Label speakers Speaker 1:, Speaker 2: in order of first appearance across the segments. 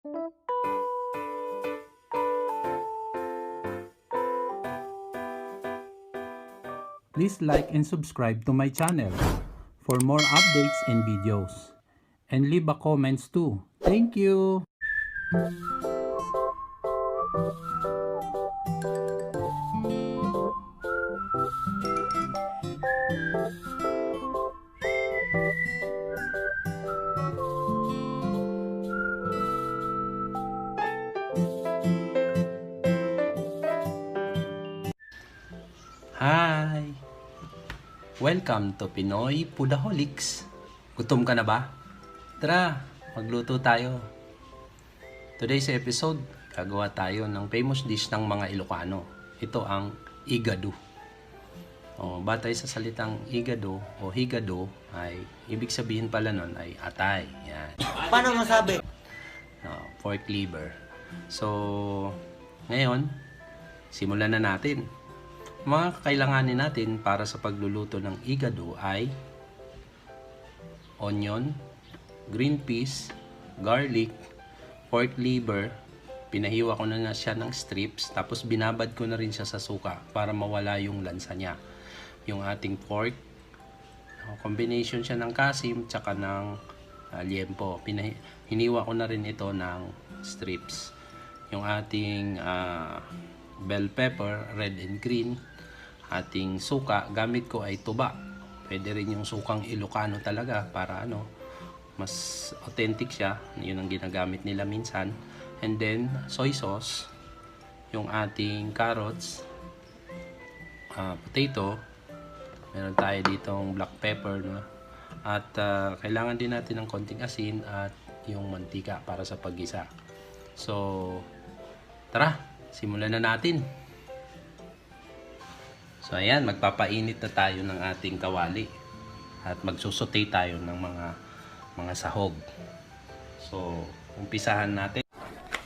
Speaker 1: Please like and subscribe to my channel for more updates and videos. And leave a comments too. Thank you!
Speaker 2: Hi! Welcome to Pinoy Foodaholics. Gutom ka na ba? Tara, magluto tayo. Today's episode, gagawa tayo ng famous dish ng mga Ilocano. Ito ang Igado. Batay sa salitang Igado o higado ay ibig sabihin pala nun ay atay. Yan.
Speaker 3: Paano masabi?
Speaker 2: Pork liver. So, ngayon, simulan na natin. Mga kakailanganin natin para sa pagluluto ng igado ay onion, green peas, garlic, pork liver, pinahiwa ko na siya ng strips, tapos binabad ko na rin siya sa suka para mawala yung lansa niya. Yung ating pork, combination siya ng kasim tsaka ng liempo. Hiniwa ko na rin ito ng strips. Yung ating bell pepper, red and green, ating suka, gamit ko ay tuba. Pwede rin yung sukang Ilocano talaga para mas authentic siya. Yun ang ginagamit nila minsan. And then soy sauce, yung ating carrots, potato, meron tayo ditong black pepper, no? At kailangan din natin ng konting asin at yung mantika para sa paggisa. So tara, simulan na natin. So ayan, magpapainit na tayo ng ating kawali at magsusote tayo ng mga sahog. So umpisahan natin.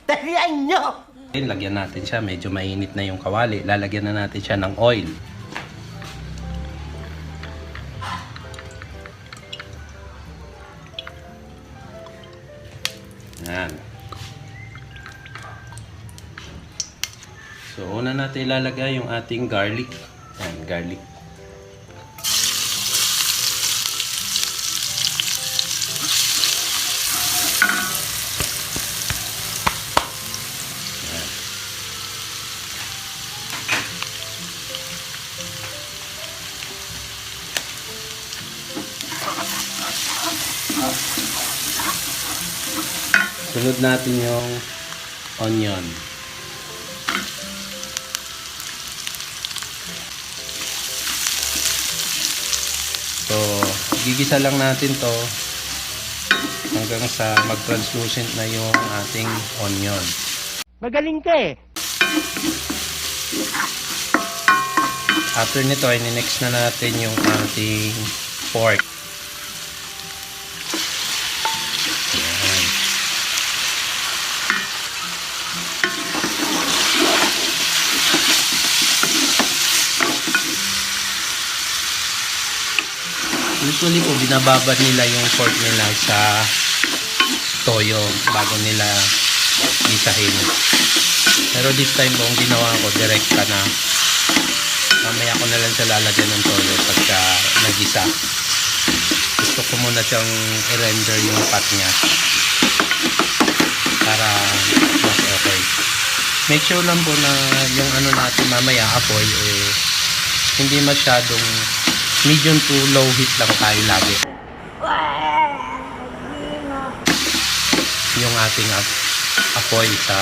Speaker 3: Tarihan nyo!
Speaker 2: Lagyan natin siya, medyo mainit na yung kawali. Lalagyan na natin siya ng oil. Ayan. So una natin ilalagay yung ating garlic. Ayan, garlic. Ayan. Sunod natin yung onion. So, gigisa lang natin to hanggang sa mag-translucent na yung ating onion.
Speaker 3: Magaling ka eh!
Speaker 2: After nito, i-next na natin yung ating pork. Ayan. Usually po, binababad nila yung pork nila sa toyo bago nila isahin. Pero this time po, ang ginawa ko, direkta na. Mamaya ko na lang siya lalagyan ng toyo pagka nagisa. Gusto ko muna siyang i-render yung fat niya para mas okay. Make sure lang po na yung natin mamaya apoy hindi masyadong medium to low heat lang tayo lagi. Yung ating apoy sa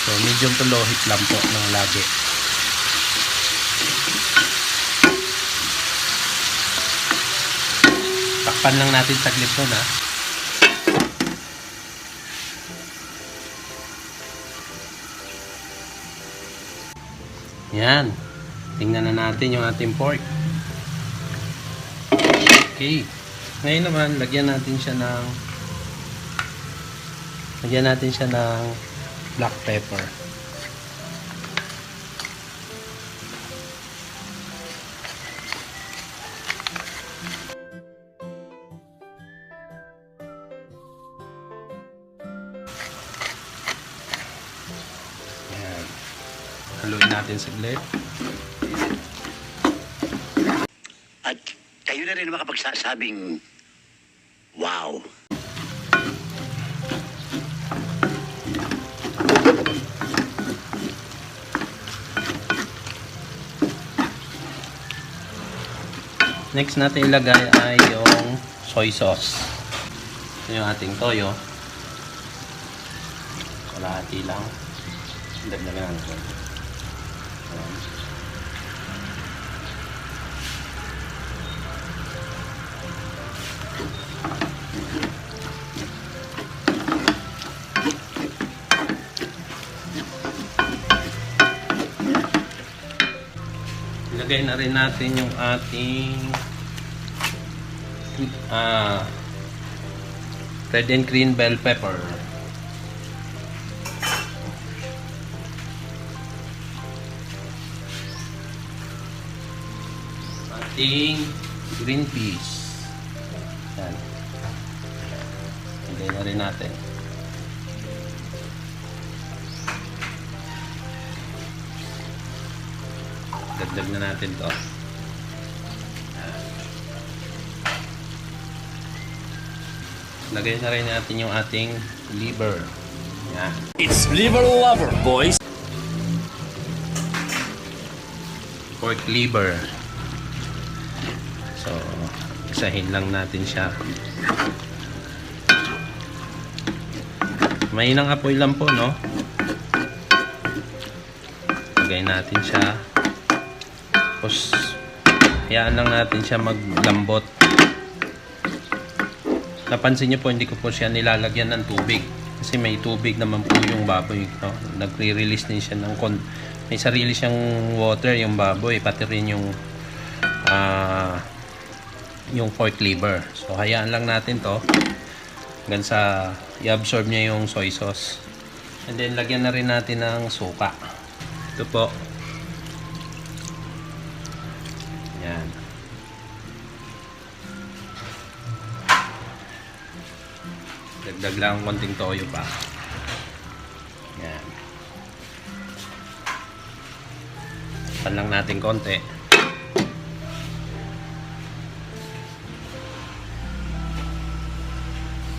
Speaker 2: so medium to low heat lang po ng lagi. Takpan lang natin saglit nun Yan. Tingnan na natin yung ating pork. Okay. Ngayon naman, lagyan natin siya ng black pepper. Haluin natin saglit.
Speaker 4: At kayo na rin makapagsasabing, wow.
Speaker 2: Next natin ilagay ay yung soy sauce. Ito yung ating toyo. Kalahati lang. Dagdagan natin. Ayan. Ilagay na rin natin yung ating red and green bell pepper. Ating green peas. Yan. Ilagay na rin natin. Dagdag na natin to. Lagay na rin natin yung ating liver. Yan.
Speaker 5: It's liver lover, boys.
Speaker 2: Pork liver. So, isahin lang natin siya. Mainang apoy lang po, no? Lagay natin siya. Tapos, hayaan lang natin siya maglambot. Napansin niyo po, hindi ko po siya nilalagyan ng tubig. Kasi may tubig naman po yung baboy. No? Nagre-release din siya ng may sarili siyang water yung baboy. Pati rin yung pork liver. So, hayaan lang natin to. Hanggang sa i-absorb niya yung soy sauce. And then, lagyan na rin natin ng suka. Ito po. Yan. Dagdag lang konting toyo pa. Yan. Pan lang natin konti.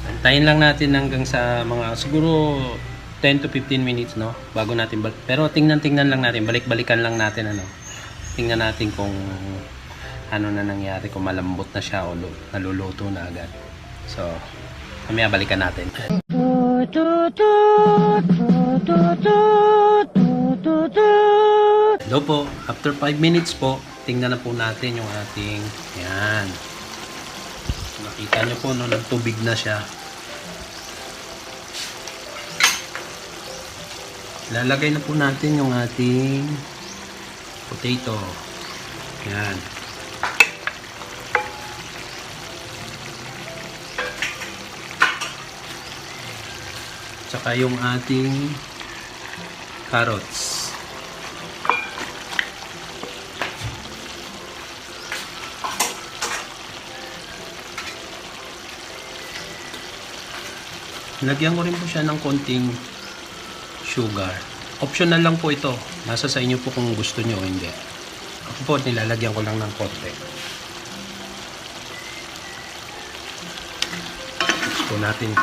Speaker 2: Antayin lang natin hanggang sa mga siguro 10 to 15 minutes, no? Bago natin pero tingnan lang natin, balik-balikan lang natin, ano. Tingnan natin kung ano na nangyari, kung malambot na siya o naluluto na agad. So, mamaya balikan natin. Hello po, after 5 minutes po, tingnan na po natin yung ating, yan. Nakita nyo po, no, nagtubig na siya. Lalagay na po natin yung ating potato. Yan. Tsaka yung ating carrots. Lagyan ko rin po siya ng konting sugar. Optional lang po ito. Nasa sa inyo po kung gusto nyo o hindi. Ako po, nilalagyan ko lang ng konti. Gusto natin.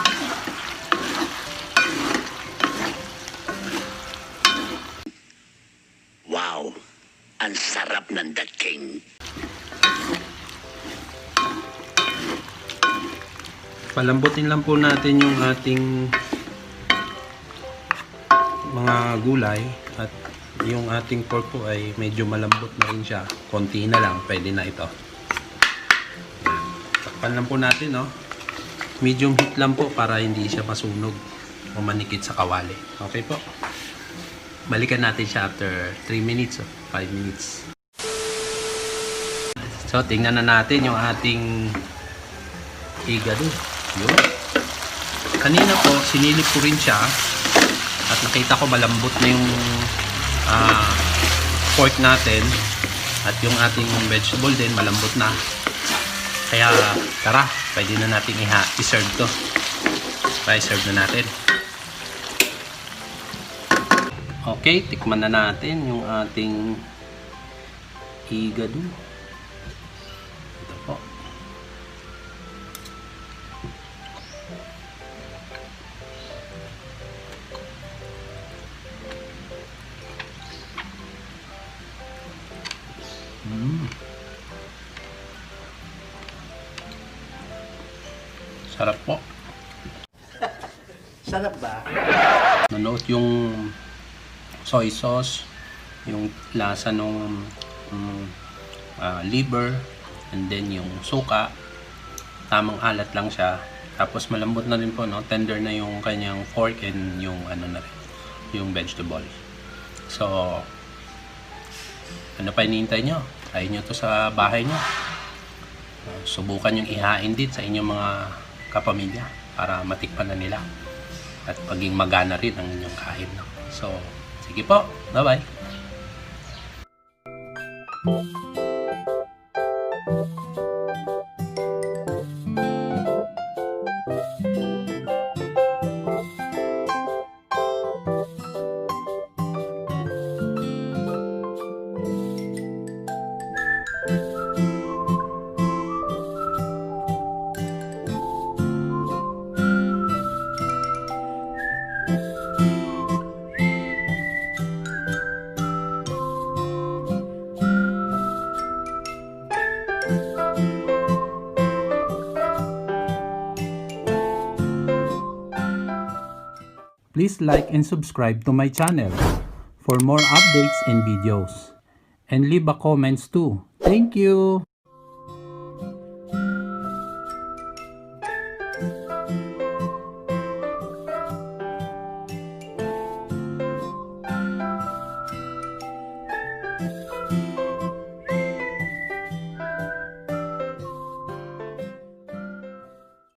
Speaker 4: Wow, ang sarap ng dating.
Speaker 2: Palambutin lang po natin yung ating mga gulay at yung ating pork po ay medyo malambot na rin siya. Konti na lang, pwede na ito. Takpan lang po natin, no? Medium heat lang po para hindi siya masunog o manikit sa kawali. Okay po. Balikan natin siya after 3 minutes o 5 minutes. So, tingnan na natin yung ating igado. Yun. Kanina po, sinilip ko rin siya at nakita ko malambot na yung pork natin at yung ating vegetable din malambot na. Kaya tara, pwede na natin i-serve to. Try serve na natin. Okay, tikman na natin yung ating igado. Ito po. Sarap po.
Speaker 3: Sarap ba?
Speaker 2: Nanood yung soy sauce, yung lasa nung liver, and then yung suka. Tamang alat lang siya. Tapos malambot na rin po, no? Tender na yung kanyang pork and yung ano na rin, yung vegetable. So, ano pa hinihintay nyo? Try nyo to sa bahay nyo. Subukan yung ihain din sa inyong mga kapamilya para matikpan na nila at paging magana rin ang inyong kain, no? So, sige po. Bye-bye.
Speaker 1: Please like and subscribe to my channel for more updates and videos. And leave a comments too. Thank you!